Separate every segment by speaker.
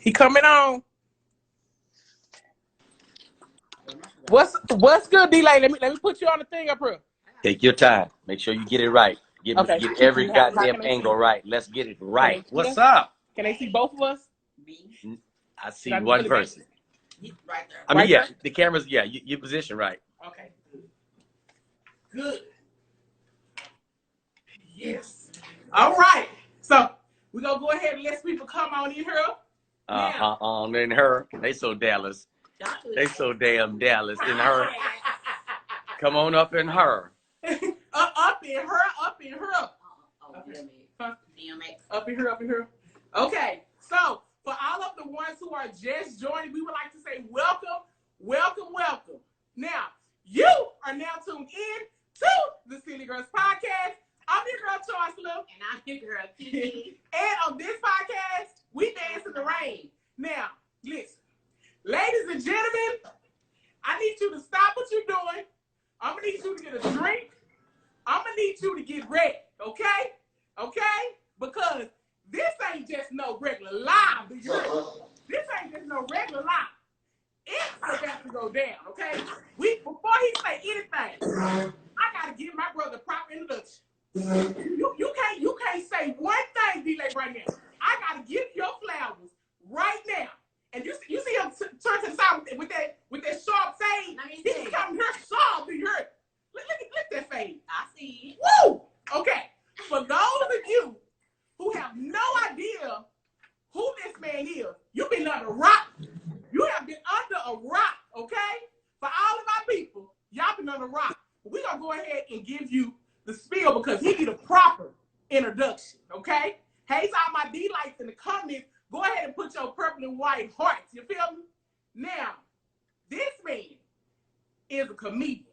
Speaker 1: He coming on. What's good, D-Lay? Let me put you on the thing up here.
Speaker 2: Take your time. Make sure you get it right. Get every goddamn angle right. Let's get it right. What's up?
Speaker 1: Can they see both of us?
Speaker 2: I see one person.
Speaker 3: Right there.
Speaker 2: I mean, yeah, the camera's, yeah, your position right.
Speaker 1: Okay. Good. Yes. All right. So we're going to go ahead and let people come on in here.
Speaker 2: In her. They so Dallas. They so damn Dallas in her. Come on up in her.
Speaker 1: Up in her. Up in here. Okay. So for all of the ones who are just joining, we would like to say welcome. Now, you are now tuned in to the Silly Girls Podcast. I'm your girl, Charles Lou.
Speaker 3: And I'm your girl, Kiki.
Speaker 1: And on this podcast, we dance in the rain. Now, listen. Ladies and gentlemen, I need you to stop what you're doing. I'm going to need you to get a drink. I'm going to need you to get ready, okay? Okay? Because this ain't just no regular live. This ain't just no regular live. It's about to go down, okay? Before he say anything, I got to give my brother proper introduction. You can't say one thing, D-Lay, right now. I got to give your flowers right now. And you see him turn to the side with that sharp fade. He's becoming here sharp. Do you hear it? Look at that fade.
Speaker 3: I see.
Speaker 1: Woo! Okay. For those of you who have no idea who this man is, you've been under a rock. You have been under a rock, okay? For all of my people, y'all been under a rock. We're going to go ahead and give you the spiel because he need a proper introduction, okay? Hey, all my D-Lights in the comments, go ahead and put your purple and white hearts. You feel me? Now, this man is a comedian.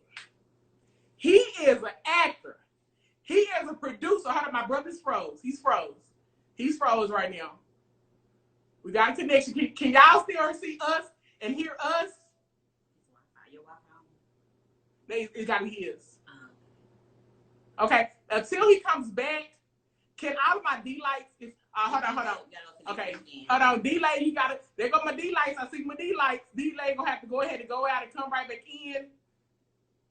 Speaker 1: He is an actor. He is a producer. Hold on, my brother's froze. He's froze right now. We got a connection. Can y'all still see us and hear us? It's got to be his. Okay. Until he comes back, can all of my D-Lights... hold on. Okay. Hold on. D-Lay, you got it. There go my D-Lights. I see my D-Lights. D-Lay going to have to go ahead and go out and come right back in.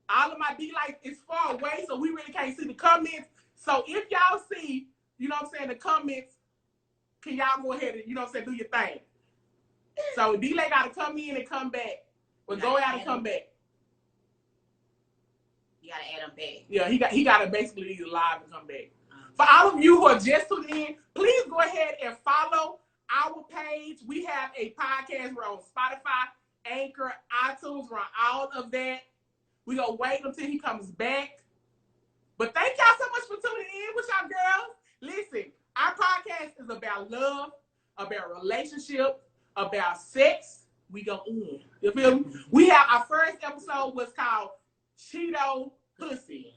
Speaker 1: All of my D-Lights is far away, so we really can't see the comments. So if y'all see, you know what I'm saying, the comments, can y'all go ahead and, you know what I'm saying, do your thing. So D-Lay got to come in and come back. But go out and come back.
Speaker 3: You got to add them back.
Speaker 1: Yeah, he got to basically either live and come back. For all of you who are just tuning in, please go ahead and follow our page. We have a podcast. We're on Spotify, Anchor, iTunes. We're on all of that. We're going to wait until he comes back. But thank y'all so much for tuning in with y'all girls. Listen, our podcast is about love, about relationship, about sex. We go in. You feel me? We have our first episode was called Cheeto Pussy.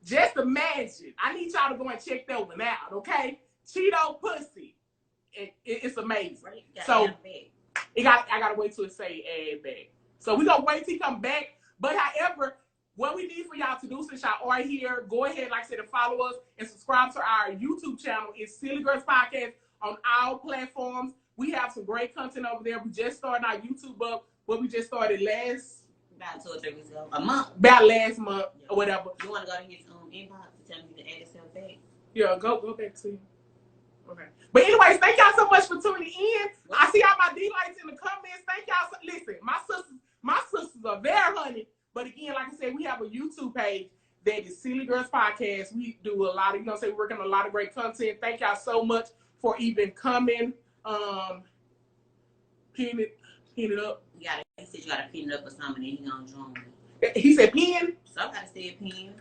Speaker 1: Just imagine. I need y'all to go and check that one out, okay? Cheeto Pussy. It's amazing. So I gotta wait till it say add back. So we're gonna wait till he come back. But however, what we need for y'all to do since y'all are here, go ahead, like I said, and follow us and subscribe to our YouTube channel. It's Silly Girls Podcast on all platforms. We have some great content over there. We just started our YouTube up. What we just started
Speaker 3: about 2 or 3 weeks ago. A month.
Speaker 1: About last month or whatever.
Speaker 3: You want to go to his inbox to tell him to add yourself back?
Speaker 1: Yeah, go back to you. Okay. But anyways, thank y'all so much for tuning in. I see all my D-Lights in the comments. Thank y'all. Listen, my sisters are there, honey. But again, like I said, we have a YouTube page that is Silly Girls Podcast. We do a lot of, we're working on a lot of great content. Thank y'all so much for even coming. Pin it up.
Speaker 3: He said you gotta pin it up or something, and he gonna join me.
Speaker 1: He said pin.
Speaker 3: Somebody said pin.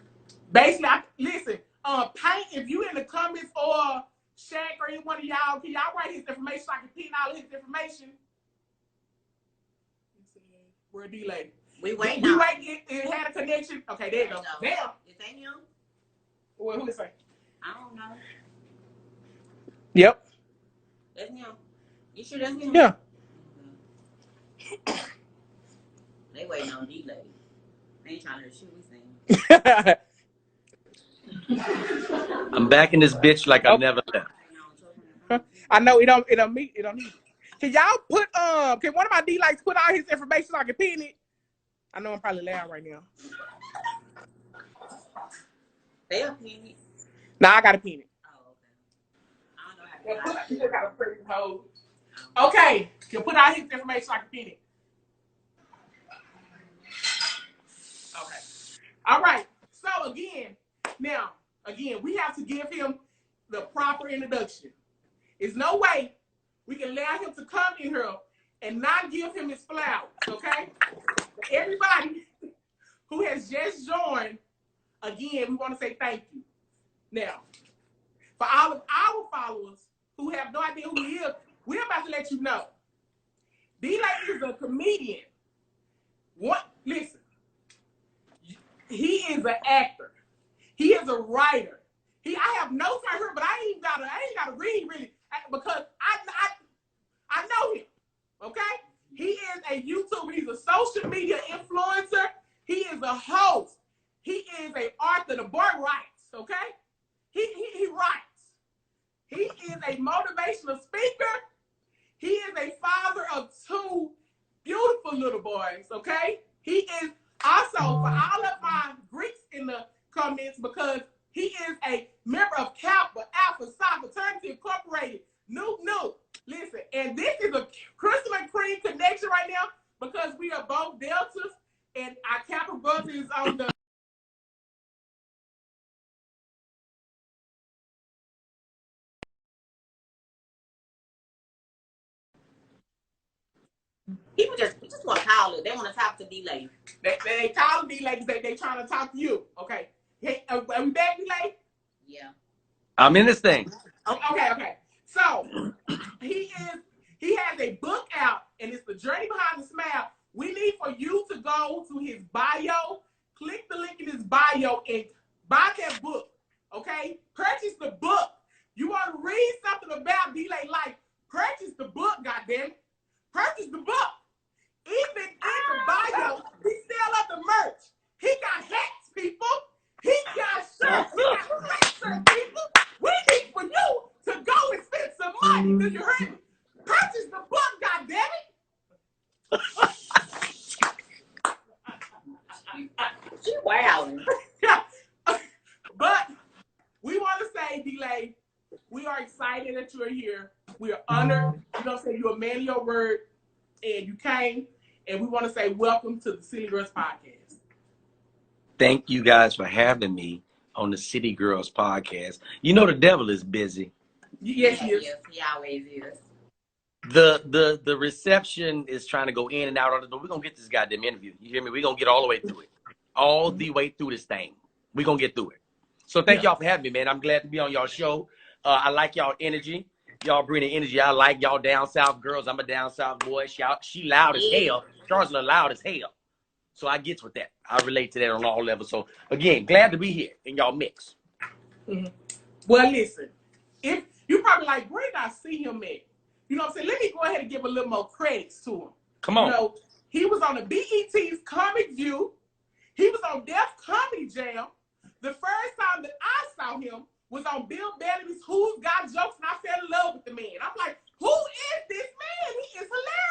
Speaker 1: Basically, listen. Paint, if you in the comments or Shaq or any one of y'all, can y'all write his information so I can pin all his information? We're delayed.
Speaker 3: We wait.
Speaker 1: It had a connection. Okay, there you go. There.
Speaker 3: Is that him?
Speaker 1: Well, who is it?
Speaker 3: I don't know.
Speaker 1: Yep.
Speaker 3: That's him. You sure that's him?
Speaker 1: Yeah.
Speaker 3: They waiting on delay. They ain't trying to shoot we sing.
Speaker 2: I'm back in this bitch like I've never left.
Speaker 1: I know it don't need it. Can y'all put can one of my D-likes put all his information so I can pin it? I know I'm probably loud right now.
Speaker 3: They'll pin it.
Speaker 1: Nah, I gotta pin it.
Speaker 3: Oh, okay. I don't know how to
Speaker 1: People gotta print it hold. Okay, can put all his information so I can pin it. Okay. All right. So again, we have to give him the proper introduction. There's no way we can allow him to come in here and not give him his flowers, okay? Everybody who has just joined, again, we want to say thank you. Now, for all of our followers who have no idea who he is, we're about to let you know. D-Lake is a comedian. Listen, he is an actor. He is a writer. I have notes right here, but I ain't gotta read really because I know him. Okay? He is a YouTuber. He's a social media influencer. He is a host. He is an author. The boy writes. Okay? He writes. He is a motivational speaker. He is a father of 2 beautiful little boys. Okay? He is also, for all of my Greeks in the comments, because he is a member of Kappa Alpha Psi Fraternity Incorporated. New. Listen, and this is a crystal and cream connection right now because we are both Deltas, and our Kappa brother is on the.
Speaker 3: People just want to call it. They want to talk to D-Lake.
Speaker 1: They call them D-Lakes. They trying to talk to you. Okay. Hey, are we back, D-Lake?
Speaker 3: Yeah.
Speaker 2: I'm in this thing.
Speaker 1: Okay. So he has a book out, and it's The Journey Behind the Smile. We need for you to go to his bio, click the link in his bio, and buy that book. Okay? Purchase the book. You want to read something about D-Lake life? Purchase the book, goddammit. Purchase the book. Even in the bio, we sell up the merch. He got hats, people. He got shirts. He got sweatshirts, people. We need for you to go and spend some money. Do you hear me? Purchase the book, goddammit.
Speaker 3: She wilding.
Speaker 1: But we want to say, D-Lay, we are excited that you're here. We are honored. You know, say you're a man of your word, and you came. And we want to say welcome to the City Girls Podcast.
Speaker 2: Thank you guys for having me on the City Girls Podcast. You know the devil is busy.
Speaker 1: Yes, he is.
Speaker 3: Yes, he always is.
Speaker 2: The reception is trying to go in and out of it, but we're going to get this goddamn interview. You hear me? We're going to get all the way through it. All the way through this thing. We're going to get through it. So thank y'all for having me, man. I'm glad to be on y'all show. I like y'all energy. Y'all bring the energy. I like y'all down south girls. I'm a down south boy. She loud as hell. Charlotte loud as hell. So I get with that. I relate to that on all levels. So again, glad to be here in y'all mix.
Speaker 1: Mm-hmm. Well, listen, if you probably like, where did I see him at? You know what I'm saying? Let me go ahead and give a little more credits to him.
Speaker 2: Come on.
Speaker 1: You know, he was on the BET's Comic View. He was on Def Comedy Jam. The first time that I saw him was on Bill Bellamy's Who's Got Jokes, and I fell in love with the man. I'm like, who is this man? He is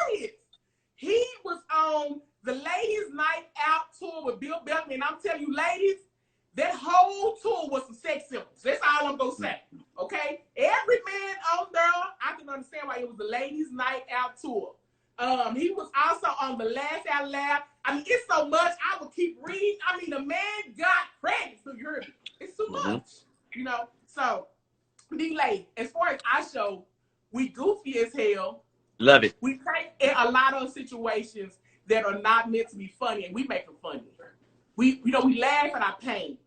Speaker 1: hilarious. He was on the Ladies Night Out tour with Bill Bellamy, and I'm telling you, ladies, that whole tour was some sex symbols. That's all I'm going to say, okay? Every man on there, I can understand why it was the Ladies Night Out tour. He was also on the Laugh Out Loud. I mean, it's so much. I will keep reading. I mean, the man got credit for your. It's too much, you know. So, D-Lay, as far as our show, we goofy as hell.
Speaker 2: Love it.
Speaker 1: We take a lot of situations that are not meant to be funny, and we make them funny. We laugh at our pain.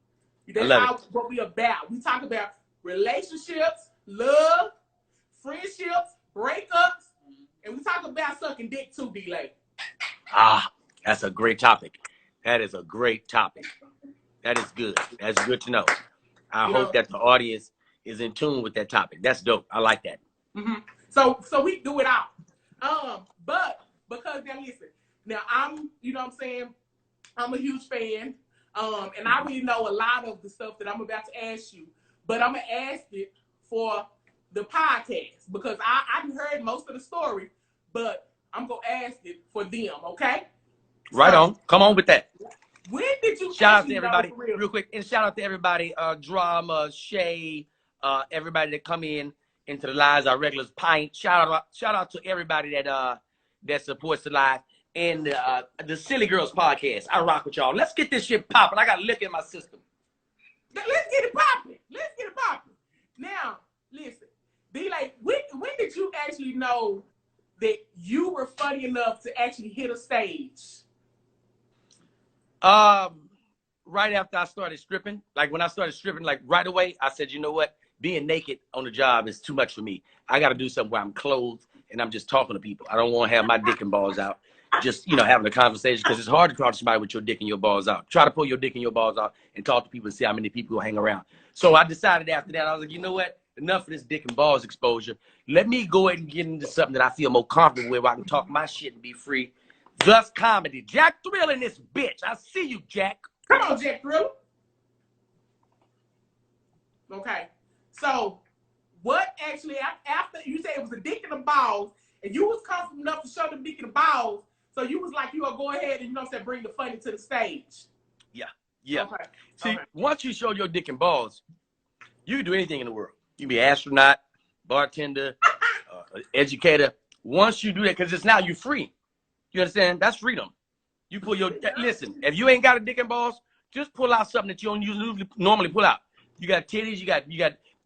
Speaker 1: That's what we about. We talk about relationships, love, friendships, breakups, and we talk about sucking dick too, D-Lay.
Speaker 2: That's a great topic. That is a great topic. That is good. That's good to know. I hope that the audience is in tune with that topic. That's dope. I like that.
Speaker 1: Mm-hmm. So we do it all. But because now listen, now I'm, you know what I'm saying, I'm a huge fan. And I really know a lot of the stuff that I'm about to ask you, but I'm gonna ask it for the podcast? Because I've heard most of the story, but I'm gonna ask it for them, okay?
Speaker 2: Right
Speaker 1: So,
Speaker 2: on. Come on with that.
Speaker 1: when did you
Speaker 2: Shout out
Speaker 1: actually
Speaker 2: to everybody,
Speaker 1: know for real?
Speaker 2: real quick, and shout out to everybody, Drama, Shay, everybody that come into the lives, our regulars, Pint. Shout out to everybody that supports the live and the Silly Girls podcast. I rock with y'all. Let's get this shit popping. I got liquor in my system.
Speaker 1: Let's get it popping. Let's get it popping. Now, listen, D-Lake, when did you actually know that you were funny enough to actually hit a stage?
Speaker 2: Right after I started stripping, like when I started stripping, like right away, I said, you know what? Being naked on the job is too much for me. I got to do something where I'm clothed and I'm just talking to people. I don't want to have my dick and balls out. Just, having a conversation, because it's hard to talk to somebody with your dick and your balls out. Try to pull your dick and your balls out and talk to people and see how many people will hang around. So I decided after that, I was like, you know what? Enough of this dick and balls exposure. Let me go ahead and get into something that I feel more comfortable with, where I can talk my shit and be free. Thus, comedy. Jack Thrill in this bitch. I see you, Jack.
Speaker 1: Come on, Jack Thrill. Okay. So, what actually, after you said it was a dick and the balls, and you was comfortable enough to show them dick and the balls, so you was like, you gonna go ahead and, bring the funny to the stage.
Speaker 2: Yeah.
Speaker 1: Okay.
Speaker 2: See, once you show your dick and balls, you can do anything in the world. You can be an astronaut, bartender, educator. Once you do that, because it's now you're free. You understand? That's freedom. You pull your, listen, if you ain't got a dick and balls, just pull out something that you don't usually normally pull out. You got titties, you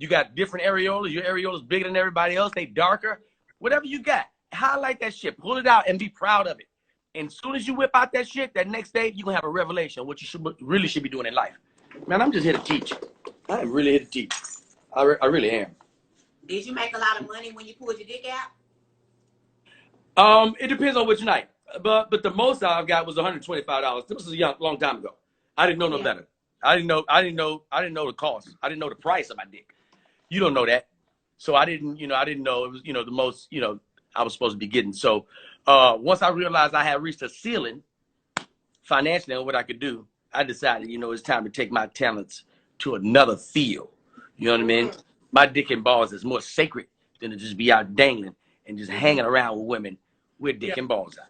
Speaker 2: got different areolas. Your areola's bigger than everybody else. They darker. Whatever you got, highlight that shit. Pull it out and be proud of it. And as soon as you whip out that shit, that next day, you're going to have a revelation of what you really should be doing in life. Man, I'm just here to teach. I am really here to teach. I really am.
Speaker 3: Did you make a lot of money when you pulled your dick
Speaker 2: out? It depends on which night. But the most I've got was $125. This was a long time ago. I didn't know no better. I didn't know the cost. I didn't know the price of my dick. You don't know that. So I didn't know it was, the most, I was supposed to be getting. So once I realized I had reached a ceiling financially on what I could do, I decided, it's time to take my talents to another field. You know what I mean? My dick and balls is more sacred than to just be out dangling and just hanging around with women with dick and balls out.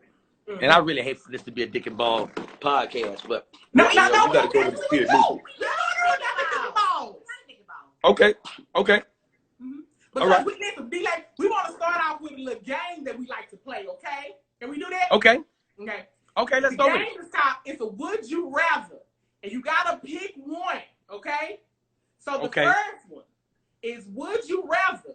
Speaker 2: And I really hate for this to be a dick and ball podcast, but you got to go with the spirit. Okay.
Speaker 1: Because all right. We want to start off with a little game that we like to play, okay? Can we do that?
Speaker 2: Okay.
Speaker 1: Okay,
Speaker 2: let's go with it.
Speaker 1: The game is called, it's a would you rather. And you got to pick one, okay? So the first one is would you rather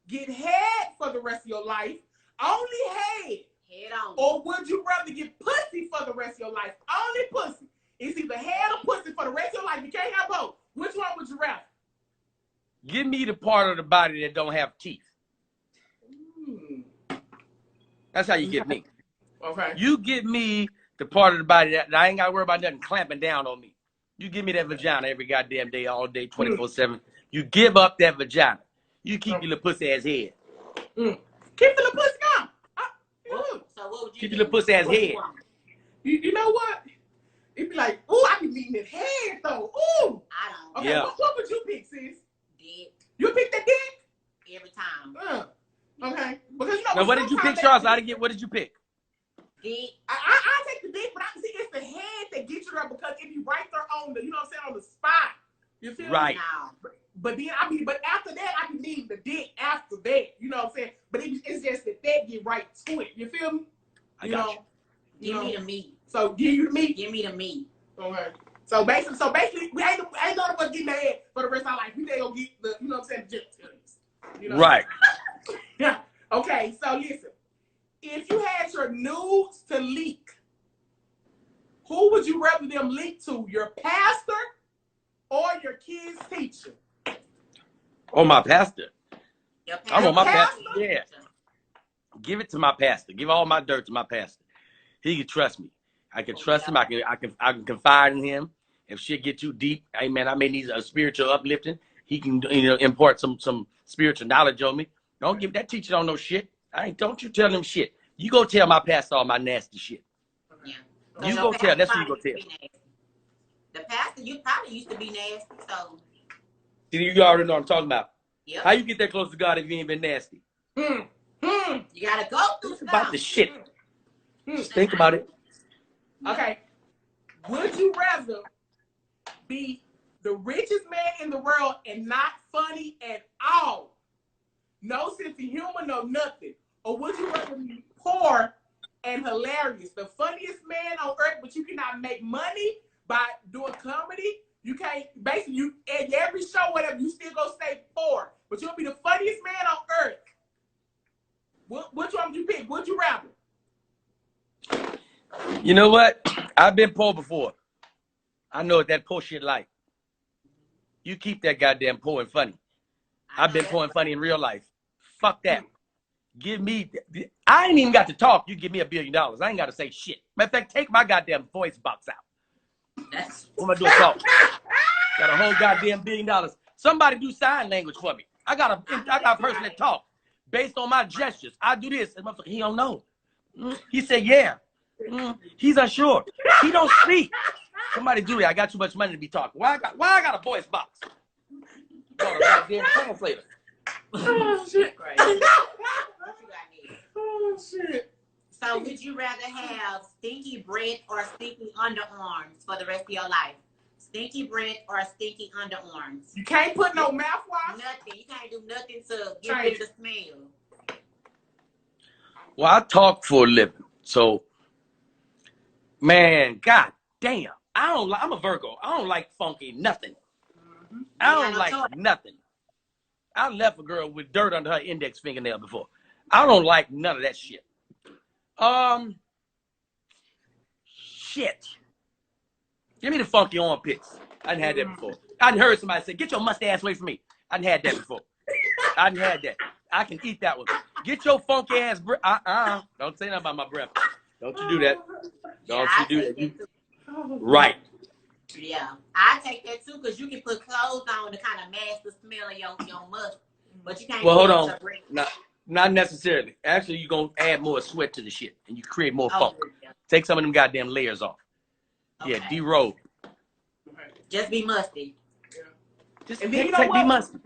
Speaker 1: get head for the rest of your life, only head on, or would you rather get pussy for the rest of your life, only pussy? It's either head or pussy for the rest of your life. You can't have both. Which one would you rather?
Speaker 2: Give me the part of the body that don't have teeth. That's how you get me.
Speaker 1: Okay.
Speaker 2: You give me the part of the body that I ain't got to worry about nothing clamping down on me. You give me that vagina every goddamn day, all day, 24/7. You give up that vagina. You keep your little pussy ass head.
Speaker 1: Keep the little pussy on.
Speaker 3: So what would you
Speaker 2: keep your little pussy ass head.
Speaker 1: You know what? It'd be like, ooh, I be needing his head though. Ooh.
Speaker 3: I don't.
Speaker 1: Okay,
Speaker 2: yeah.
Speaker 1: What would you pick, sis?
Speaker 3: Dick.
Speaker 1: You pick the dick?
Speaker 3: Every time.
Speaker 1: Okay. Because
Speaker 2: now, what did you pick, Charles? What did you pick?
Speaker 3: Dick.
Speaker 1: I take the dick, but I see it's the head that gets you there because if you right there on the, on the spot. You feel
Speaker 2: right.
Speaker 1: me? But then but after that, I be needing the dick after that. You know what I'm saying? But it's just that get right to it. You feel me?
Speaker 2: I got you.
Speaker 3: Give me the meat.
Speaker 1: So give you the meat.
Speaker 3: Give me the meat.
Speaker 1: Okay. So basically, we ain't none of us getting the head for the rest of our life. We ain't gonna get the, genitals.
Speaker 2: Right.
Speaker 1: Yeah. Okay. So listen, if you had your nudes to leak, who would you rather them leak to? Your pastor or your kid's teacher?
Speaker 2: Oh, my pastor. I want my pastor.
Speaker 1: Pastor?
Speaker 2: Yeah. Give it to my pastor. Give all my dirt to my pastor. He can trust me. I can trust him. I can confide in him. If shit get too deep, hey man, I may need a spiritual uplifting. He can impart some spiritual knowledge on me. Don't give that teacher don't know shit. Don't you tell him shit. You go tell my pastor all my nasty shit.
Speaker 3: Yeah.
Speaker 2: You go tell. That's what you go tell.
Speaker 3: The pastor, you probably used to be nasty, so.
Speaker 2: See, you already know what I'm talking about.
Speaker 3: Yep.
Speaker 2: How you get that close to God if you ain't been nasty?
Speaker 3: You gotta go through stuff.
Speaker 2: About the shit. Just think about it.
Speaker 1: Okay. Would you rather be the richest man in the world and not funny at all? No sense of humor, no nothing. Or would you rather be poor and hilarious? The funniest man on earth, but you cannot make money by doing comedy. You can't, basically, you at every show, whatever, you still go stay poor. But you'll be the funniest man on earth. Which one would you pick? Would you rather?
Speaker 2: You know what? I've been poor before. I know what that poor shit like. You keep that goddamn poor and funny. I've been poor and funny in real life. Fuck that. Give me, I ain't even got to talk. You give me $1 billion. I ain't got to say shit. Matter of fact, take my goddamn voice box out. What am I doing talk? Got a whole goddamn $1 billion. Somebody do sign language for me. I got a person that talk based on my gestures. I do this. And he don't know. He said, yeah. He's unsure. He don't speak. Somebody do that. I got too much money to be talking. Why I got a voice box? Got a goddamn translator.
Speaker 1: Oh, shit.
Speaker 3: Oh, shit. So would you rather have stinky breath or stinky underarms for the rest of your life? Stinky breath or stinky underarms?
Speaker 1: You can't put no mouthwash?
Speaker 3: Nothing. You can't do nothing to get rid of the smell.
Speaker 2: Well, I talk for a living. So, man, god damn. I'm a Virgo. I don't like funky nothing. I don't like nothing. I left a girl with dirt under her index fingernail before. I don't like none of that shit. Shit. Give me the funky armpits. I done had that before. I done heard somebody say, get your mustache away from me. I done had that before. I done had that. I can eat that one. Get your funky ass breath. Don't say nothing about my breath. Don't you do that. Don't you do that. Right.
Speaker 3: Yeah, I take that too because you can put clothes on to kind of mask the smell of your musk, but you can't.
Speaker 2: Well, hold on. Not necessarily. Actually, you're going to add more sweat to the shit and you create more funk. Yeah. Take some of them goddamn layers off. Okay. Yeah, de-robe.
Speaker 3: Just be musty.
Speaker 1: Yeah.
Speaker 2: Just
Speaker 1: and then, you know what? Be musty.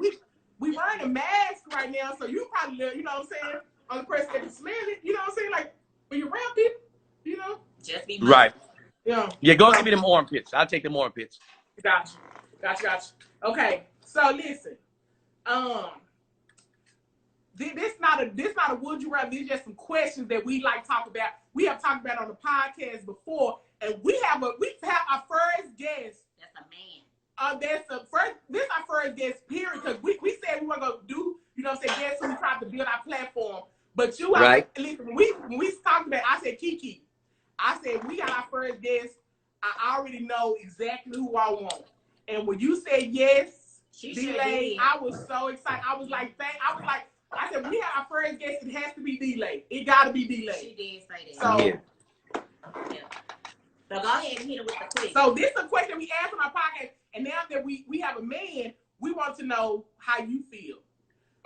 Speaker 1: We wearing a mask right now, so you probably, you know what I'm saying, on the person that can smell it, you know what I'm saying? Like, when you're around people, you know? Just be musty.
Speaker 2: Right.
Speaker 1: Yeah.
Speaker 2: Yeah, go give me them armpits. I'll take them armpits.
Speaker 1: Gotcha. Okay, so listen. This not a would you rather. These just some questions that we like talk about. We have talked about on the podcast before, and we have our first guest.
Speaker 3: That's a man.
Speaker 1: This is our first guest period because we said we were gonna do, you know what I'm saying, guests who we tried to build our platform. But you right. Listen, when we talked about it, I said Kiki. I said, we got our first guest. I already know exactly who I want. And when you said yes, D-Lay, I was so excited. I said, we have our first guest. It has to be D-Lay. It got to be D-Lay.
Speaker 3: She did say that.
Speaker 1: So,
Speaker 3: yeah. So go ahead and hit it with the quick.
Speaker 1: So this is a question we asked on our podcast. And now that we have a man, we want to know how you feel.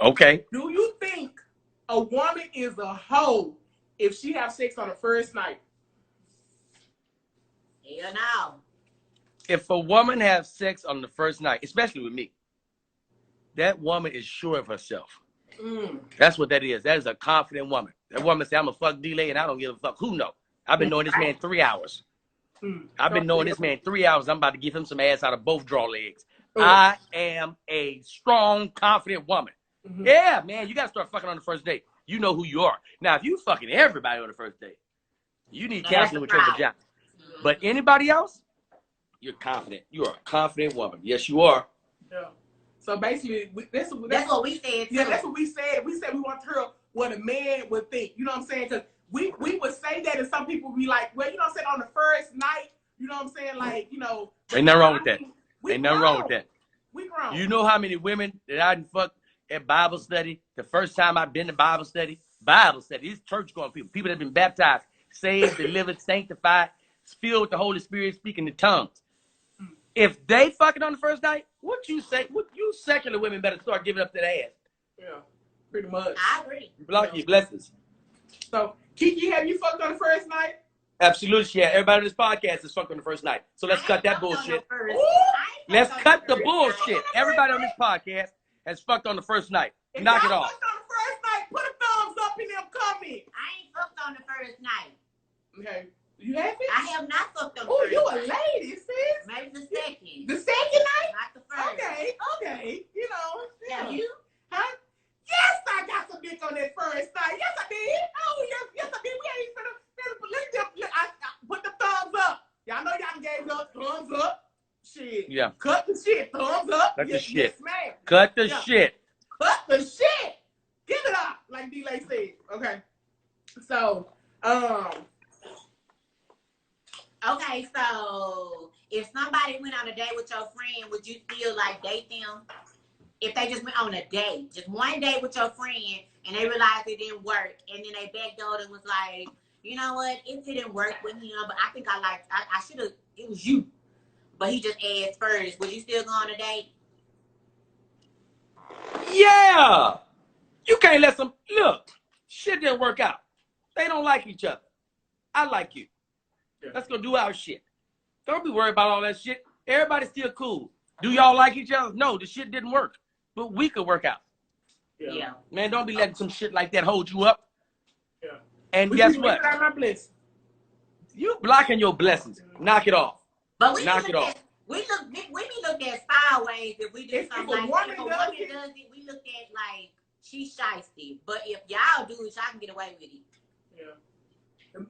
Speaker 2: Okay.
Speaker 1: Do you think a woman is a hoe if she have sex on the first night?
Speaker 3: Hell no.
Speaker 2: If a woman has sex on the first night, especially with me, that woman is sure of herself. That's what that is. That is a confident woman. That woman say, I'm a fuck D-Lay and I don't give a fuck. Who know? I've been knowing this man 3 hours. I've been knowing this man 3 hours. I'm about to give him some ass out of both draw legs. I am a strong, confident woman. Yeah, man, you got to start fucking on the first date. You know who you are. Now, if you fucking everybody on the first date, you need counseling with your vagina. But anybody else, you're confident. You are a confident woman. Yes, you are.
Speaker 1: Yeah. So basically, that's
Speaker 3: what we said.
Speaker 1: Yeah, that's what we said. We said we want to hear what a man would think. You know what I'm saying? Because we would say that, and some people would be like, well, you know what I'm saying, on the first night, you know what I'm saying? Like, you know.
Speaker 2: Ain't nothing wrong with that. Ain't nothing wrong with that.
Speaker 1: We grown.
Speaker 2: You know how many women that I done fucked at Bible study? The first time I've been to Bible study, these church-going people that have been baptized, saved, delivered, sanctified, filled with the Holy Spirit, speaking in tongues. If they fucking on the first night, what you secular women better start giving up that ass.
Speaker 1: Yeah, pretty much.
Speaker 3: I agree.
Speaker 2: You block your blessings.
Speaker 1: So, Kiki, have you fucked on the first night?
Speaker 2: Absolutely, she had. Everybody on this podcast is fucked on the first night. So let's cut that bullshit. Let's cut the bullshit. Everybody on this podcast has fucked on the first night.
Speaker 1: If
Speaker 2: Knock it
Speaker 1: y'all
Speaker 2: off.
Speaker 1: fucked on the first night, put a thumbs up in them comments.
Speaker 3: I ain't fucked on the first night.
Speaker 1: Okay. You have it?
Speaker 3: I have not fucked on the
Speaker 1: Oh,
Speaker 3: first
Speaker 1: you a
Speaker 3: night.
Speaker 1: lady, sis.
Speaker 3: Maybe the second.
Speaker 1: The second night?
Speaker 3: Not the first.
Speaker 1: Okay. You know.
Speaker 3: Have you?
Speaker 1: Huh? Yes, I got some dick on that first night. Yes, I did. Oh, yes, I did. We ain't finna I put the thumbs up. Y'all know y'all gave us thumbs up. Shit.
Speaker 2: Yeah.
Speaker 1: Cut the shit. Thumbs up.
Speaker 2: Cut the
Speaker 1: yes,
Speaker 2: shit.
Speaker 1: Yes, ma'am.
Speaker 2: Cut the shit.
Speaker 1: Cut the shit. Give it up, like D-Lay said. Okay. So,
Speaker 3: Okay, so if somebody went on a date with your friend, would you still like date them? If they just went on a date, just one date with your friend, and they realized it didn't work, and then they backdoored and was like, you know what, it didn't work with him, but I think I should have, it was you. But he just asked first. Would you still go on a date?
Speaker 2: Yeah. You can't let some, look, shit didn't work out. They don't like each other. I like you.
Speaker 1: Yeah.
Speaker 2: Let's go do our shit. Don't be worried about all that shit. Everybody's still cool. Do y'all like each other? No, the shit didn't work. But we could work out.
Speaker 3: Yeah.
Speaker 2: Man, don't be letting some shit like that hold you up.
Speaker 1: Yeah.
Speaker 2: And guess what? You blocking your blessings. Knock it off.
Speaker 3: But we
Speaker 2: Knock it off.
Speaker 3: We look at sideways if we do something like that. If a woman does it, we look at like she's shysty. But if y'all do it, y'all can get away with it.
Speaker 1: Yeah.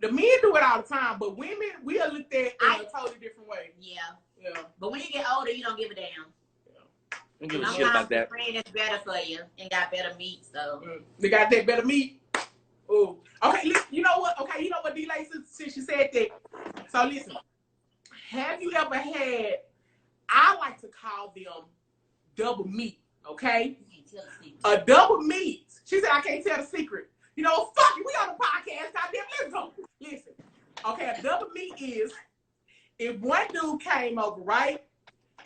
Speaker 1: The men do it all the time, but women, we are looked at in a totally different way.
Speaker 3: Yeah. But when you get older, you don't give a damn.
Speaker 2: Don't give a shit about that.
Speaker 3: Friend is better for you and got better meat, so.
Speaker 1: They got that better meat. Oh. Okay, listen, you know what? Okay, you know what, D-Lay, since she said that. So listen, have you ever had, I like to call them double meat, okay? A double meat. She said, I can't tell the secret. You know, fuck it, we on the podcast, goddamn, let's go. Listen, okay, a double meat is, if one dude came over, right?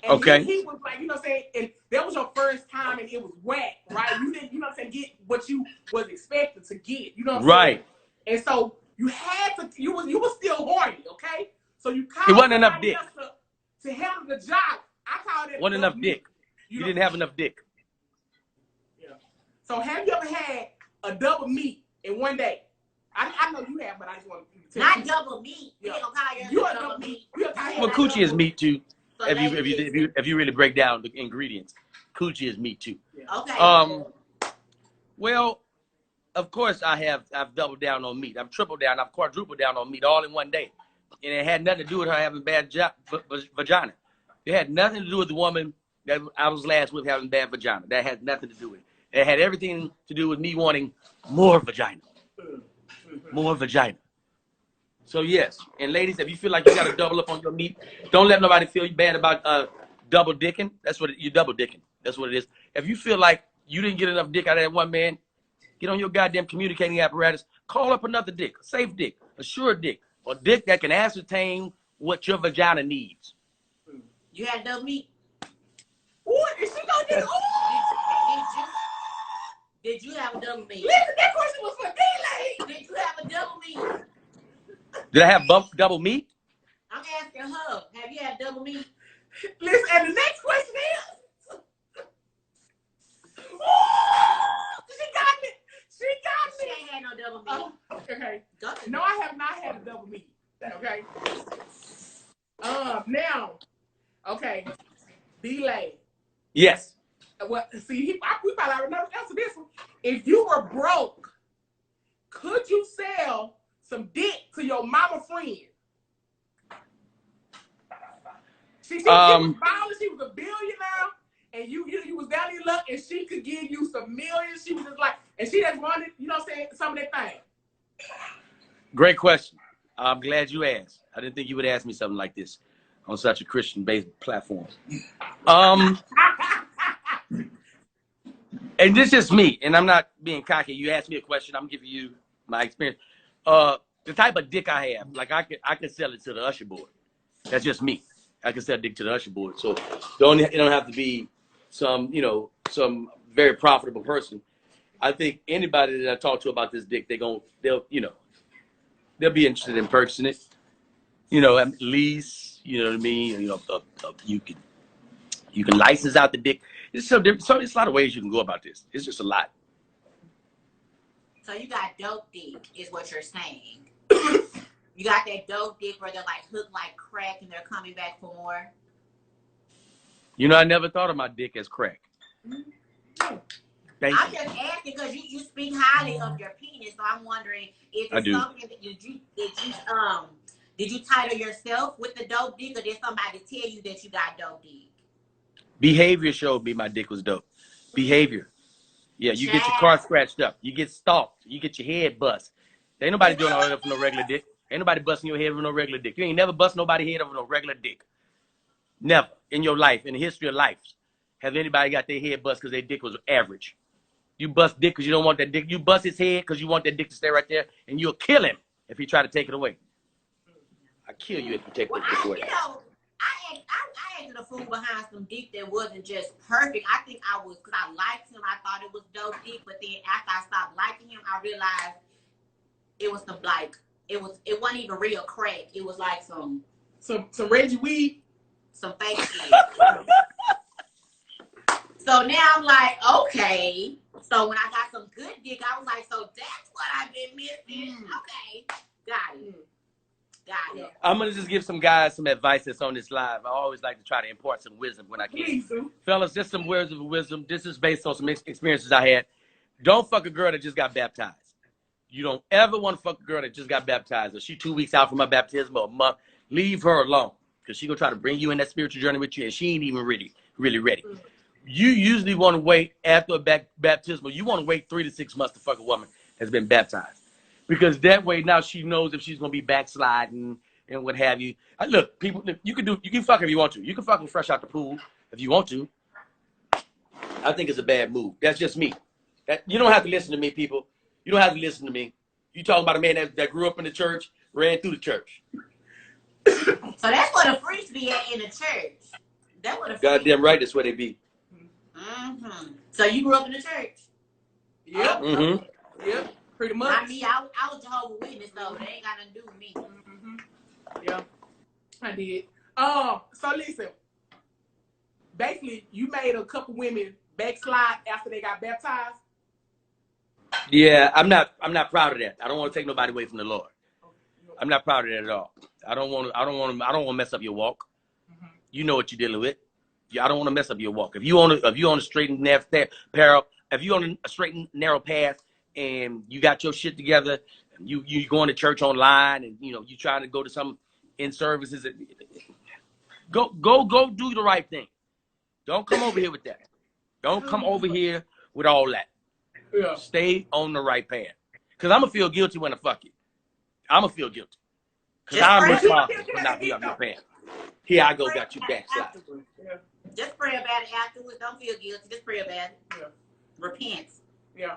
Speaker 1: And
Speaker 2: okay.
Speaker 1: He was like, you know what I'm saying, and that was your first time and it was whack, right? You didn't, you know what I'm saying, get what you was expected to get, you know what I'm saying?
Speaker 2: Right.
Speaker 1: And so you had to, you was still horny, okay? So you called
Speaker 2: it wasn't enough dick
Speaker 1: to handle the job. I called it
Speaker 2: wasn't enough dick. You didn't have enough dick.
Speaker 1: Yeah. So have you ever had a double meat in one day? I know you have, but I just want to tell you.
Speaker 3: Not double meat.
Speaker 1: Yeah.
Speaker 3: You a double meat.
Speaker 2: Well, coochie is meat too. So if you really break down the ingredients, coochie is meat too.
Speaker 3: Yeah. Okay.
Speaker 2: Well, of course I've doubled down on meat. I've tripled down. I've quadrupled down on meat all in one day, and it had nothing to do with her having bad vagina. It had nothing to do with the woman that I was last with having bad vagina. That had nothing to do with it. It had everything to do with me wanting more vagina. More vagina. So yes, and ladies, if you feel like you got to double up on your meat, don't let nobody feel bad about double dicking. That's what you're double dicking. That's what it is. If you feel like you didn't get enough dick out of that one man, get on your goddamn communicating apparatus. Call up another dick, a safe dick, a sure dick, or dick that can ascertain what your vagina needs.
Speaker 3: You had double meat.
Speaker 1: Ooh, is she gonna get?
Speaker 3: Did you have a double meat?
Speaker 1: Listen, that question was for D-Lay.
Speaker 3: Did you have a double meat?
Speaker 2: Did I have double meat?
Speaker 3: I'm asking her. Have you had double meat?
Speaker 1: Listen, and the next question is. She got me.
Speaker 3: She ain't had no double meat.
Speaker 1: Okay. No, I have not had a double meat. Okay. Now, okay, D-Lay.
Speaker 2: Yes.
Speaker 1: Well, see, we probably already know the answer to this one. If you were broke, could you sell some dick to your mama friend? She was balling, she was a billionaire, and you was down in luck, and she could give you some millions. She was just like, and she just wanted, you know what I'm saying, some of that thing.
Speaker 2: Great question. I'm glad you asked. I didn't think you would ask me something like this on such a Christian-based platform. And this is me, and I'm not being cocky. You asked me a question, I'm giving you my experience. The type of dick I have, like I could sell it to the usher board. That's just me. I can sell dick to the usher board. So it don't have to be some very profitable person. I think anybody that I talk to about this dick, they'll be interested in purchasing it. You know, lease. You know what I mean? You know, you can license out the dick. It's so different. So there's a lot of ways you can go about this. It's just a lot.
Speaker 3: So you got dope dick, is what you're saying. You got that dope dick where they're like hooked like crack and they're coming back for more.
Speaker 2: You know, I never thought of my dick as crack.
Speaker 3: I'm
Speaker 2: Thank you.
Speaker 3: just asking because you speak highly of your penis, so I'm wondering if it's something that did you title yourself with the dope dick, or did somebody tell you that you got dope dick?
Speaker 2: Behavior showed me my dick was dope. Behavior. Yeah, you get your car scratched up. You get stalked. You get your head bust. Ain't nobody doing all that for no regular dick. Ain't nobody busting your head with no regular dick. You ain't never bust nobody's head over no regular dick. Never in your life, in the history of life, have anybody got their head bust because their dick was average. You bust dick because you don't want that dick. You bust his head because you want that dick to stay right there, and you'll kill him if he try to take it away. I kill you if you take that dick away.
Speaker 3: You know, I acted a fool behind some dick that wasn't just perfect. I think I was, because I liked him. I thought it was dope dick, but then after I stopped liking him, I realized it was some like it wasn't even real crack. It was like some
Speaker 1: Reggie weed,
Speaker 3: some fake shit. So now I'm like, okay. So when I got some good dick, I was like, so that's what I've been missing. Okay, got it. Got it.
Speaker 2: I'm going to just give some guys some advice that's on this live. I always like to try to impart some wisdom when I can.
Speaker 1: please do.
Speaker 2: Fellas, just some words of wisdom. This is based on some experiences I had. Don't fuck a girl that just got baptized. You don't ever want to fuck a girl that just got baptized, or she 2 weeks out from her baptism or a month. Leave her alone, because she going to try to bring you in that spiritual journey with you, and she ain't even really ready. You usually want to wait after a baptismal. You want to wait 3 to 6 months to fuck a woman that's been baptized. Because that way now she knows if she's going to be backsliding and what have you. Look, people, you can fuck if you want to. You can fuck them fresh out the pool if you want to. I think it's a bad move. That's just me. You don't have to listen to me, people. You don't have to listen to me. You talking about a man that grew up in the church, ran through the church.
Speaker 3: So that's where the freaks be at, in the church. That's where the
Speaker 2: Goddamn right, that's where they be.
Speaker 3: Mm-hmm. So you grew up in the church?
Speaker 1: Yep.
Speaker 2: Mm-hmm.
Speaker 1: Yep. Pretty much.
Speaker 3: Not me. I was Jehovah's Witness, so they ain't got nothing to do with me.
Speaker 1: Mm-hmm. Yeah, I did. So listen. Basically, you made a couple women backslide after they got baptized.
Speaker 2: Yeah, I'm not proud of that. I don't want to take nobody away from the Lord. I'm not proud of that at all. I don't want to mess up your walk.
Speaker 1: Mm-hmm.
Speaker 2: You know what you're dealing with. I don't want to mess up your walk. If you on a straight and narrow path, if you on a straight and narrow path and you got your shit together, you going to church online, and you trying to go to some in services, go do the right thing. Don't come over here with that. Don't come over here with all that.
Speaker 1: Yeah.
Speaker 2: Stay on the right path. Because I'm going to feel guilty when I fuck you. I'm going to feel guilty. Because I'm responsible for not being on your path. Here I go, got you backslide.
Speaker 1: Yeah.
Speaker 3: Just pray about it afterwards. Don't feel guilty. Just pray about it.
Speaker 1: Yeah.
Speaker 3: Repent.
Speaker 1: Yeah.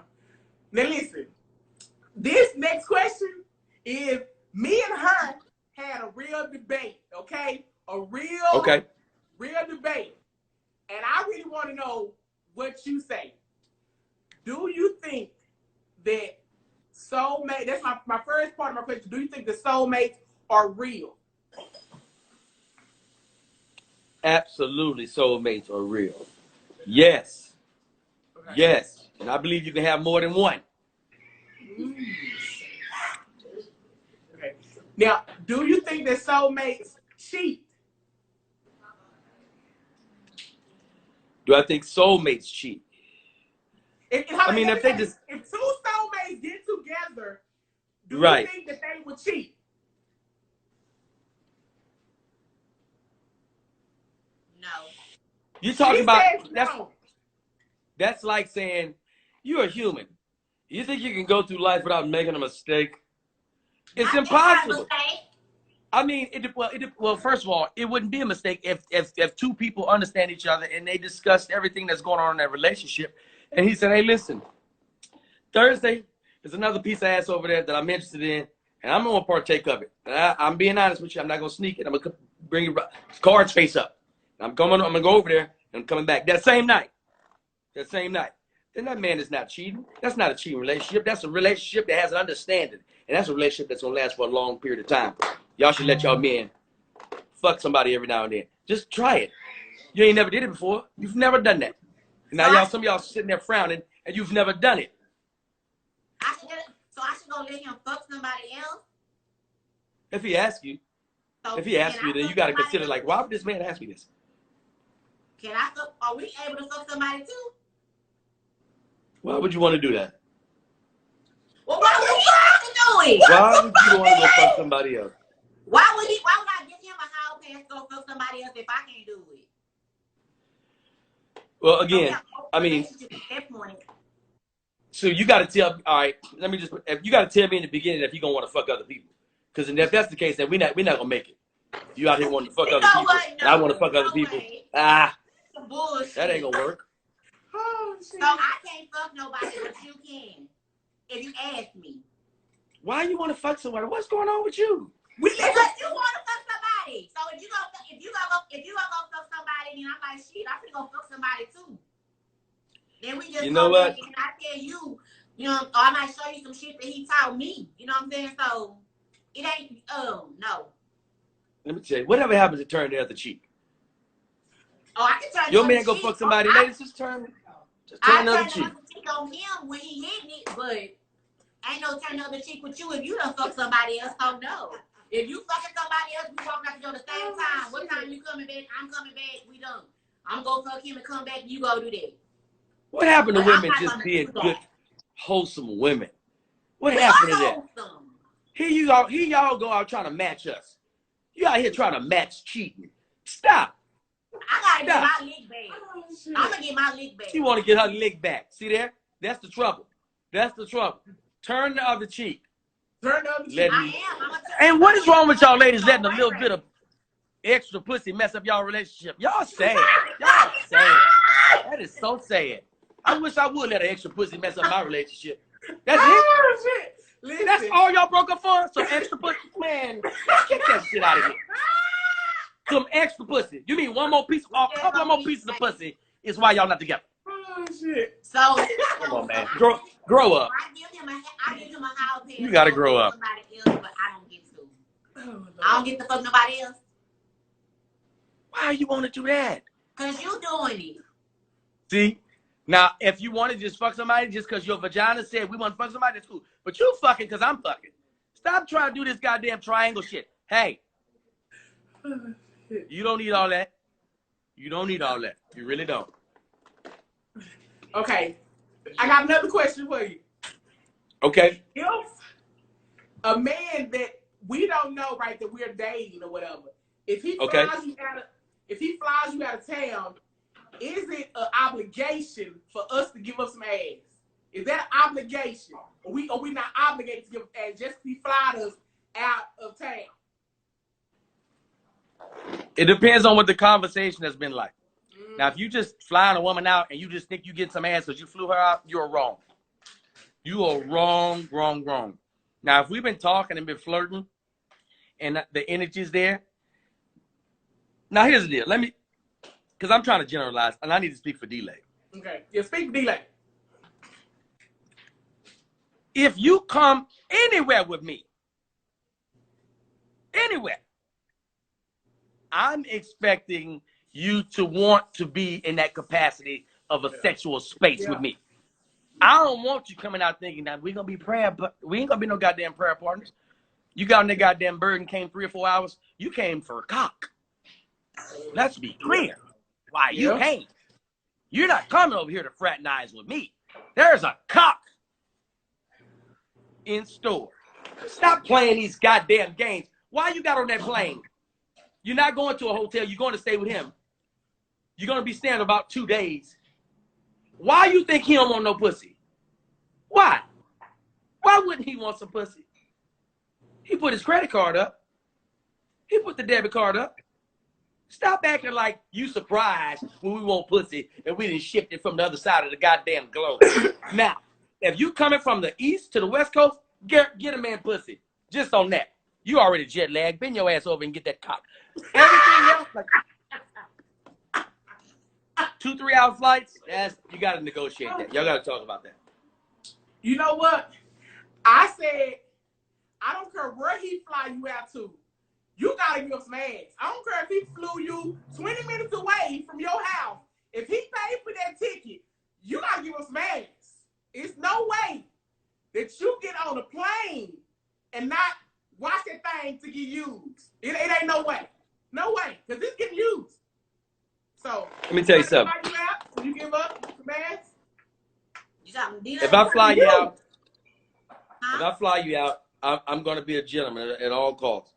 Speaker 1: Now listen. This next question is, me and her had a real debate, okay? A real debate. And I really want to know what you say. Do you think that soulmates, that's my first part of my question, do you think the soulmates are real?
Speaker 2: Absolutely, soulmates are real. Yes.
Speaker 1: Okay.
Speaker 2: Yes. And I believe you can have more than one.
Speaker 1: Okay. Now, do you think that soulmates cheat?
Speaker 2: Do I think soulmates cheat?
Speaker 1: If two soulmates get together, do you think that they would cheat?
Speaker 3: No.
Speaker 2: You're talking about
Speaker 1: no.
Speaker 2: That's like saying you're a human. You think you can go through life without making a mistake? It's impossible. I mean, well, first of all, it wouldn't be a mistake if two people understand each other and they discussed everything that's going on in that relationship. And he said, hey, listen, Thursday, there's another piece of ass over there that I'm interested in, and I'm going to partake of it. And I'm being honest with you. I'm not going to sneak it. I'm going to bring your cards face up. I'm going to go over there, and I'm coming back that same night. Then that man is not cheating. That's not a cheating relationship. That's a relationship that has an understanding. And that's a relationship that's going to last for a long period of time. Y'all should let y'all men fuck somebody every now and then. Just try it. You ain't never did it before. You've never done that. Now y'all, some of y'all sitting there frowning, and you've never done it.
Speaker 3: So I should go let him fuck somebody else?
Speaker 2: If he asks you. So if he asks you, then you got to consider, like, why would this man ask me this?
Speaker 3: Can I fuck? Are we able to fuck somebody too?
Speaker 2: Why would you want to do that?
Speaker 3: Well, why would he have to do it?
Speaker 2: Why would you want to go fuck somebody else?
Speaker 3: Why would I give him a hall pass to go fuck somebody else if I can't do it?
Speaker 2: Well, again, I mean, so you got to tell. All right, let me just. If you got to tell me in the beginning if you gonna want to fuck other people, because if that's the case, then we're not gonna make it. You out here wanting to fuck other people, and I want to fuck other people.
Speaker 3: Bullshit.
Speaker 2: That ain't gonna work.
Speaker 3: So I can't fuck nobody, but you can. If you ask me.
Speaker 2: Why you want to fuck somebody? What's going on with you?
Speaker 3: Because you want to fuck somebody. So if you gonna go fuck somebody, then I'm like, shit, I'm gonna go fuck somebody too. Then we just
Speaker 2: you know what?
Speaker 3: And I tell you, you know, or I might show you some shit that he taught me. You know what I'm saying? So it ain't no.
Speaker 2: Let me tell you, whatever happens to turn the other cheek.
Speaker 3: Oh, I can turn
Speaker 2: your man go fuck somebody, ladies, just turn the other cheek.
Speaker 3: I turn the other cheek on him when he hitting it, but ain't no turn the other cheek with you if you done fuck somebody else. So no. If you fucking somebody else, we walk out the door the same time. What time you coming back? I'm coming back. We done. I'm gonna fuck him and come back. You go do that.
Speaker 2: What happened to women just being good, wholesome women? What happened to that? Here y'all go out trying to match us. You out here trying to match cheating. Stop.
Speaker 3: I gotta get my lick back. I'm gonna get my lick back.
Speaker 2: She want to get her lick back. See there? That's the trouble. That's the trouble. Turn the other cheek.
Speaker 1: Turn the other cheek.
Speaker 2: And what is wrong with y'all ladies letting a little bit of extra pussy mess up y'all relationship? Y'all sad. Y'all sad. That is so sad. I wish I would let an extra pussy mess up my relationship. That's it.
Speaker 1: Listen.
Speaker 2: That's all y'all broke up for? Some extra pussy? Man, get that shit out of here. Some extra pussy. You mean one more piece, a couple of more pieces of pussy is why y'all not together?
Speaker 1: Oh, shit.
Speaker 3: So,
Speaker 2: come on, man. Grow up.
Speaker 3: I give him a house pass.
Speaker 2: You gotta grow up.
Speaker 3: Somebody else, but I don't get to. I don't get to fuck nobody else.
Speaker 2: Why you want to do that?
Speaker 3: Because you doing it.
Speaker 2: See? Now, if you want to just fuck somebody just because your vagina said we want to fuck somebody, that's cool. But you fucking because I'm fucking. Stop trying to do this goddamn triangle shit. Hey. You don't need all that. You don't need all that. You really don't.
Speaker 1: Okay. I got another question for you.
Speaker 2: Okay.
Speaker 1: If a man that we don't know, right, that we're dating or whatever, if he flies you out of town, is it an obligation for us to give up some ass? Is that an obligation? Or we not obligated to give up ass just to fly us out of town?
Speaker 2: It depends on what the conversation has been like. Now, if you just flying a woman out and you just think you get some ass because you flew her out, you're wrong. You are wrong, wrong, wrong. Now, if we've been talking and been flirting and the energy's there. Now, here's the deal. Because I'm trying to generalize, and I need to speak for D-Lay.
Speaker 1: Okay. Yeah, speak for D-Lay.
Speaker 2: If you come anywhere with me, anywhere, I'm expecting you to want to be in that capacity of a sexual space with me. I don't want you coming out thinking that we're going to be but we ain't going to be no goddamn prayer partners. You got on that goddamn bird and came 3 or 4 hours. You came for a cock. Let's be clear. Why you came. You're not coming over here to fraternize with me. There's a cock in store. Stop playing these goddamn games. Why you got on that plane? You're not going to a hotel. You're going to stay with him. You're going to be staying about 2 days. Why you think he don't want no pussy? Why? Why wouldn't he want some pussy? He put his credit card up. He put the debit card up. Stop acting like you surprised when we want pussy and we didn't shift it from the other side of the goddamn globe. Now, if you coming from the east to the west coast, get a man pussy. Just on that. You already jet lagged. Bend your ass over and get that cock. Everything else, like 2-3 hour flights, you got to negotiate that. Y'all got to talk about that.
Speaker 1: You know what? I said, I don't care where he fly you out to. you gotta give some ass. I don't care if he flew you 20 minutes away from your house. If he paid for that ticket, you gotta give him some ass. It's no way that you get on a plane and not watch that thing to get used. It ain't no way. No way. Because it's getting used. So,
Speaker 2: let me tell you something.
Speaker 1: You give up some ass?
Speaker 2: If I fly you out, if I fly you out, I'm gonna be a gentleman at all costs.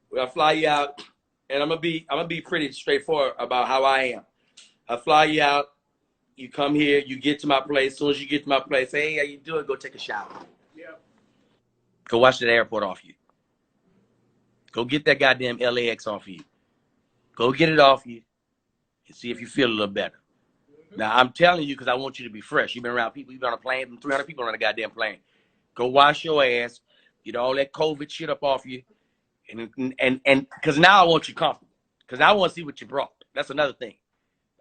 Speaker 2: When I fly you out, and I'm gonna be pretty straightforward about how I am. I fly you out, you come here, you get to my place. As soon as you get to my place, hey, how you doing? Go take a shower.
Speaker 1: Yeah.
Speaker 2: Go wash that airport off you. Go get that goddamn LAX off you. Go get it off you and see if you feel a little better. Now, I'm telling you because I want you to be fresh. You've been around people. You've been on a plane. 300 people on a goddamn plane. Go wash your ass. Get all that COVID shit up off you. And because now I want you comfortable. Because I want to see what you brought. That's another thing.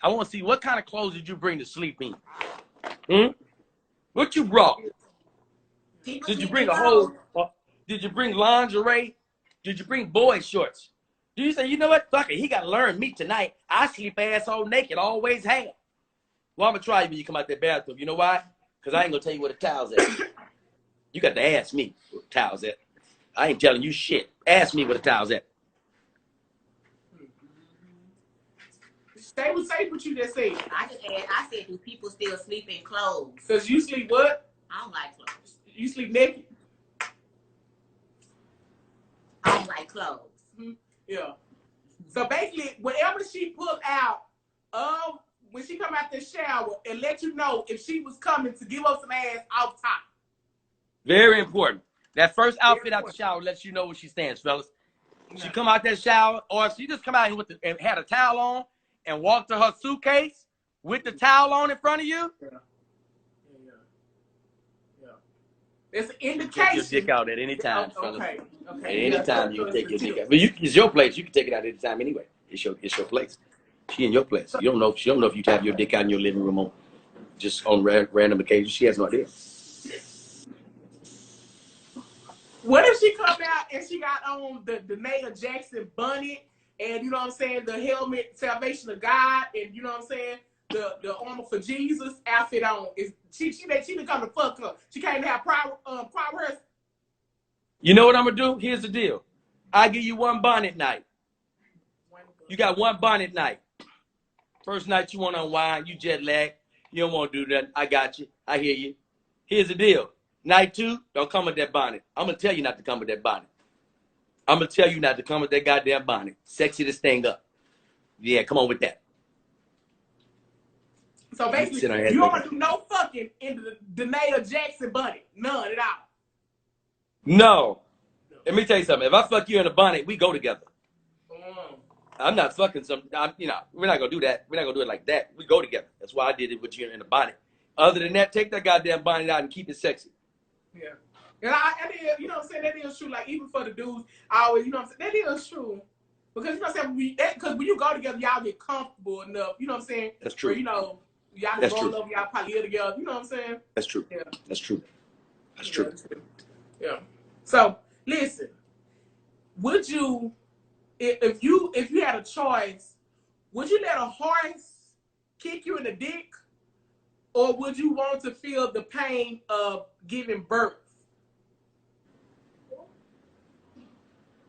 Speaker 2: I want to see what kind of clothes did you bring to sleep in? What you brought? Did you bring a whole... did you bring lingerie? Did you bring boy shorts? Do you say, you know what? Fuck it. He got to learn me tonight. I sleep asshole naked. Always have. Well, I'm going to try you when you come out that bathroom. You know why? Because I ain't going to tell you where the towel's at. You got to ask me where the towel's at. I ain't telling you shit. Ask me where the towel's at.
Speaker 1: Say what you just said.
Speaker 3: I said, do people still sleep in clothes?
Speaker 1: Because you sleep what?
Speaker 3: I don't like clothes.
Speaker 1: You sleep naked?
Speaker 3: I don't like clothes.
Speaker 1: Yeah. So basically, whatever she pulled out of when she come out the shower and let you know if she was coming to give up some ass off top.
Speaker 2: Very important. That first outfit out the shower lets you know where she stands, fellas. She come out that shower, or if she just come out here and had a towel on and walked to her suitcase with the towel on in front of you.
Speaker 1: Yeah. It's an indication.
Speaker 2: Take your dick out at any time, fellas.
Speaker 1: Okay.
Speaker 2: At any time you can take your dick out. But it's your place. You can take it out at any time anyway. It's your place. She in your place. You don't know. She don't know if you have your dick out in your living room just on random occasions. She has no idea.
Speaker 1: What if she come out and she got on the Mayor Jackson bonnet and you know what I'm saying, the helmet, Salvation of God, and you know what I'm saying, the armor for Jesus outfit on? Is she didn't come to fuck her. She can't have progress.
Speaker 2: You know what I'm gonna do? Here's the deal. I give you one bonnet night. You got one bonnet night. First night you want to unwind, you jet lag, you don't want to do that. I got you. I hear you. Here's the deal. Night 2, don't come with that bonnet. I'm gonna tell you not to come with that bonnet. I'm gonna tell you not to come with that goddamn bonnet. Sexy this thing up. Yeah, come on with that.
Speaker 1: So basically, you don't want to do no fucking in the Mayor Jackson bonnet. None at all.
Speaker 2: No. Let me tell you something. If I fuck you in a bonnet, we go together. I'm not fucking we're not gonna do that. We're not gonna do it like that. We go together. That's why I did it with you in the bonnet. Other than that, take that goddamn bonnet out and keep it sexy.
Speaker 1: Yeah. And you know what I'm saying? That is true. Like, even for the dudes, I always, you know what I'm saying? That is true. Because, you know what I'm saying? Because when you go together, y'all get comfortable enough. You know what I'm saying?
Speaker 2: That's true.
Speaker 1: Where, you know, y'all can roll up, y'all probably live together. You know what I'm saying?
Speaker 2: That's true.
Speaker 1: Yeah.
Speaker 2: That's true. That's true.
Speaker 1: Yeah. So, listen. Would you, if you had a choice, would you let a horse kick you in the dick? Or would you want to feel the pain of giving birth?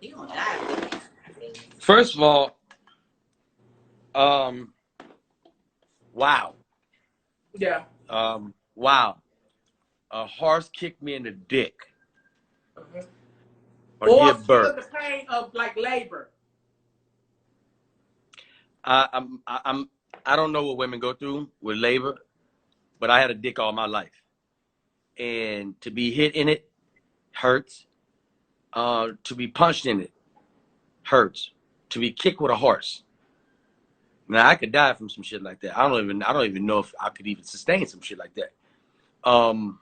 Speaker 3: You gonna die.
Speaker 2: First of all, wow.
Speaker 1: Yeah.
Speaker 2: Wow. A horse kicked me in the dick.
Speaker 1: Or give birth. Feel the pain of like labor.
Speaker 2: I don't know what women go through with labor, but I had a dick all my life, and to be hit in it hurts. To be punched in it hurts. To be kicked with a horse. Now I could die from some shit like that. I don't even know if I could even sustain some shit like that.
Speaker 3: Why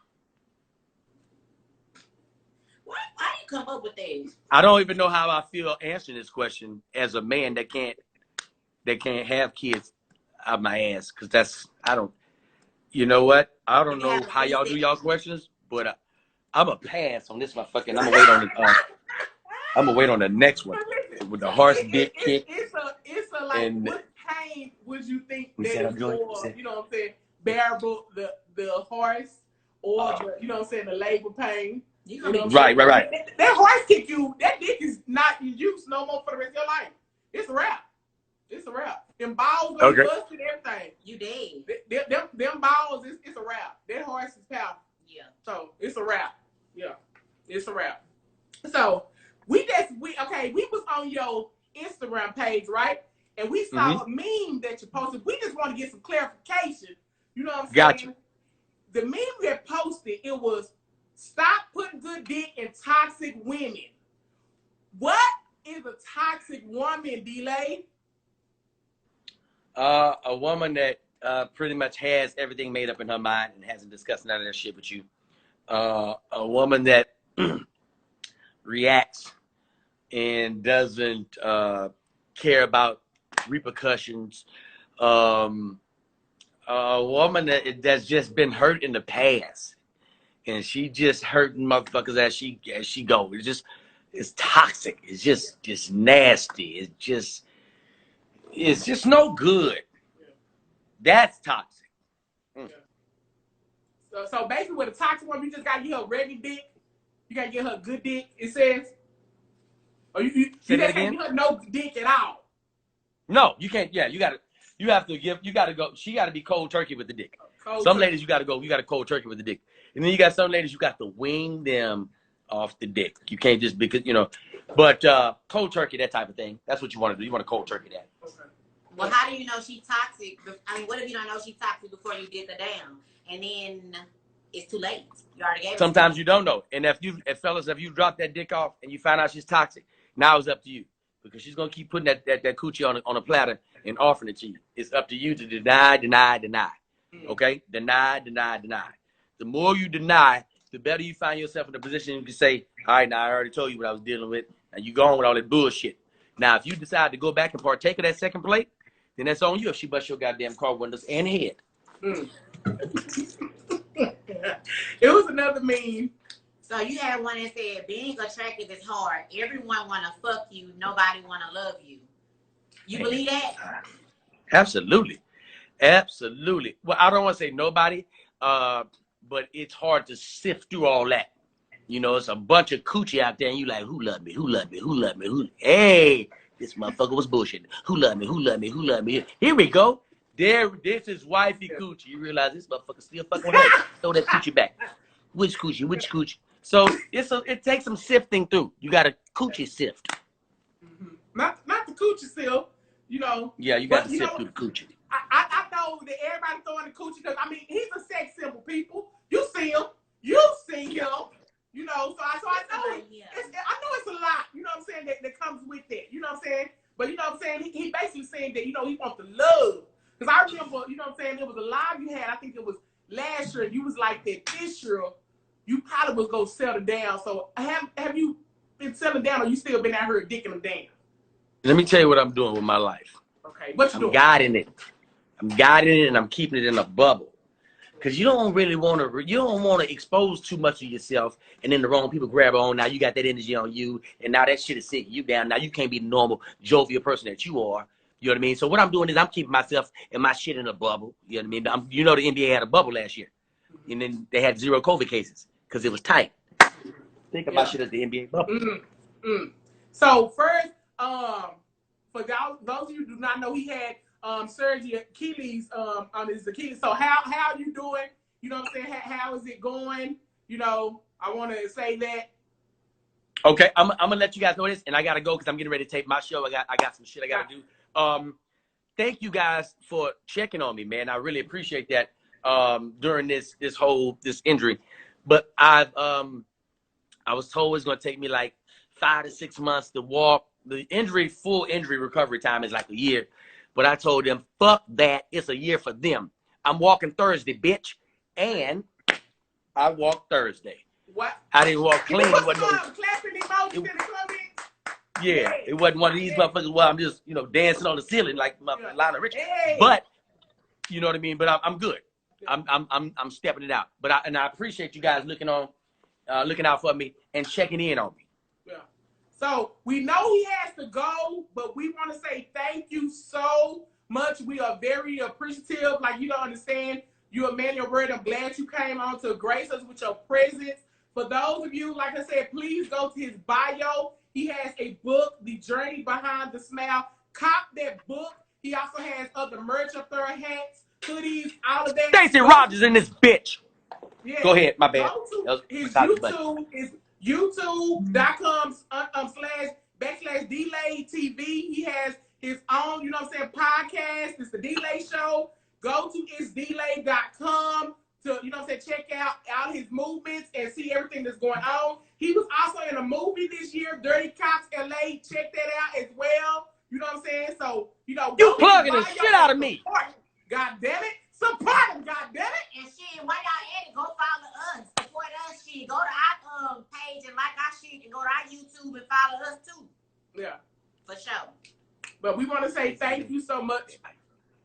Speaker 3: you come up with that?
Speaker 2: I don't even know how I feel answering this question as a man that can't have kids out my ass, because you know what? I don't know how y'all do y'all questions, but I'm a pass on this motherfucker. I'm gonna wait on the next one. with the horse dick kick.
Speaker 1: It's a like,
Speaker 2: and
Speaker 1: what pain would you think
Speaker 2: we said
Speaker 1: that
Speaker 2: I'm
Speaker 1: is
Speaker 2: doing.
Speaker 1: more, you know what I'm saying, bearable, the horse or the, you know what I'm saying, the labor pain? You know
Speaker 2: right.
Speaker 1: That horse kick you, that dick is not in use no more for the rest of your life. It's a wrap. It's a wrap. Them balls are busted, everything. You dead. Them balls, it's a wrap. That horse is powerful. Yeah. So it's a wrap. Yeah. It's a wrap. So we was on your Instagram page, right? And we saw a meme that you posted. We just want to get some clarification. You know what I'm saying?
Speaker 2: Gotcha.
Speaker 1: The meme that posted, it was stop putting good dick in toxic women. What is a toxic woman, D-Lay?
Speaker 2: A woman that pretty much has everything made up in her mind and hasn't discussed none of that shit with you. A woman that reacts and doesn't care about repercussions. A woman that's just been hurt in the past, and she just hurting motherfuckers as she go. It's toxic. It's just nasty. It's just no good. That's toxic.
Speaker 1: Yeah. So basically, with a toxic woman, you just gotta get her regular dick. You gotta get her good dick. It says, or you just can't get her no dick at all.
Speaker 2: No, you can't. Yeah, you gotta go. She gotta be cold turkey with the dick. Ladies, you gotta cold turkey with the dick, and then you got some ladies you got to wing them off the dick. You can't just because but cold turkey, that type of thing. That's what you want to do. You want to cold turkey that.
Speaker 3: Okay. Well, how do you know she's toxic? I mean, what if you don't know she's toxic before you get the damn, and then it's too late? You already gave.
Speaker 2: Sometimes you don't know, and if you drop that dick off and you find out she's toxic, now it's up to you. Because she's gonna keep putting that coochie on a platter and offering it to you. It's up to you to deny. Okay? Deny. The more you deny, the better you find yourself in a position you can say, all right, now I already told you what I was dealing with, and you go on with all that bullshit. Now, if you decide to go back and partake of that second plate, then that's on you if she busts your goddamn car windows and head.
Speaker 1: It was another meme.
Speaker 3: So you had one that said, being attractive is hard. Everyone want to fuck you. Nobody want to love you. You believe that?
Speaker 2: Absolutely. Well, I don't want to say nobody, but it's hard to sift through all that. It's a bunch of coochie out there, and you like, who loved me? Hey, this motherfucker was bullshitting. Who loved me? Here we go. This is wifey coochie. You realize this motherfucker still fucking with her. Throw that coochie back. Which coochie? So it takes some sifting through. You got a coochie sift.
Speaker 1: Not the coochie sift,
Speaker 2: Yeah, you got to sift through the coochie.
Speaker 1: I know that everybody throwing the coochie because he's a sex symbol. People, you see him. So I know it's a lot. You know what I'm saying that comes with that. You know what I'm saying. But you know what I'm saying. He basically saying that he wants the love. Because I remember, you know what I'm saying. There was a live you had. I think it was last year. You was like that this year. You probably was gonna settle down. So have you been settling down, or you still been out here dicking them down?
Speaker 2: Let me tell you what I'm doing with my life.
Speaker 1: Okay, what you doing?
Speaker 2: I'm guiding it, and I'm keeping it in a bubble. Because you don't want to expose too much of yourself, and then the wrong people grab on. Now you got that energy on you, and now that shit is sinking you down. Now you can't be the normal jovial person that you are. You know what I mean? So what I'm doing is I'm keeping myself and my shit in a bubble. You know what I mean? The NBA had a bubble last year, and then they had 0 COVID cases because it was tight. Think about shit as the NBA bubble.
Speaker 1: So first, for those of you who do not know, he had surgery Achilles on his Achilles. So how are you doing? You know what I'm saying? How is it going? I want to say that.
Speaker 2: Okay, I'm gonna let you guys know this, and I gotta go because I'm getting ready to tape my show. I got some shit I gotta do. Thank you guys for checking on me, man. I really appreciate that during this injury. But I was told it's gonna take me like 5 to 6 months to walk. The full injury recovery time is like a year. But I told them, fuck that. It's a year for them. I'm walking Thursday, bitch. And I walked Thursday.
Speaker 1: What?
Speaker 2: I didn't walk clean. It wasn't
Speaker 1: clapping emojis in the comments.
Speaker 2: Yeah, it wasn't one of these motherfuckers where I'm just, dancing on the ceiling like Lionel Richie.
Speaker 1: Hey.
Speaker 2: But you know what I mean? But I'm good. I'm stepping it out. But I appreciate you guys looking out for me and checking in on me.
Speaker 1: Yeah. So we know he has to go, but we want to say thank you so much. We are very appreciative. Like, you don't understand. You're a man of your word. I'm glad you came on to grace us with your presence. For those of you, like I said, please go to his bio. He has a book, The Journey Behind the Smile. Cop that book. He also has other merch up there, hats, hoodies, all of that.
Speaker 2: Stacey Rogers in this bitch.
Speaker 1: Yeah.
Speaker 2: Go ahead, my bad.
Speaker 1: Go to his YouTube is youtube.com / Delay TV. He has his own, you know what I'm saying, podcast. It's the Delay Show. Go to isdelay.com to, you know what I'm saying, check out his movements and see everything that's going on. He was also in a movie this year, Dirty Cops LA. Check that out as well. You know what I'm saying? So, you know,
Speaker 2: you plugging the shit out of me.
Speaker 1: God damn it. Support him, God damn it.
Speaker 3: And shit, while y'all at it, go follow us. Support us, shit. Go to our page and like our shit, and go to our YouTube and follow us too.
Speaker 1: Yeah.
Speaker 3: For sure.
Speaker 1: But we want to say thank you so much.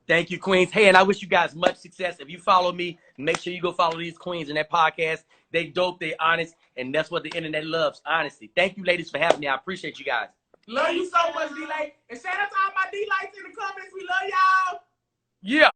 Speaker 2: Thank you, queens. Hey, and I wish you guys much success. If you follow me, make sure you go follow these queens in that podcast. They dope, they honest, and that's what the internet loves, honesty. Thank you, ladies, for having me. I appreciate you guys.
Speaker 1: Love you so much, D-Lay. And shout out to all my D-Lights in the comments. We love y'all.
Speaker 2: Yeah.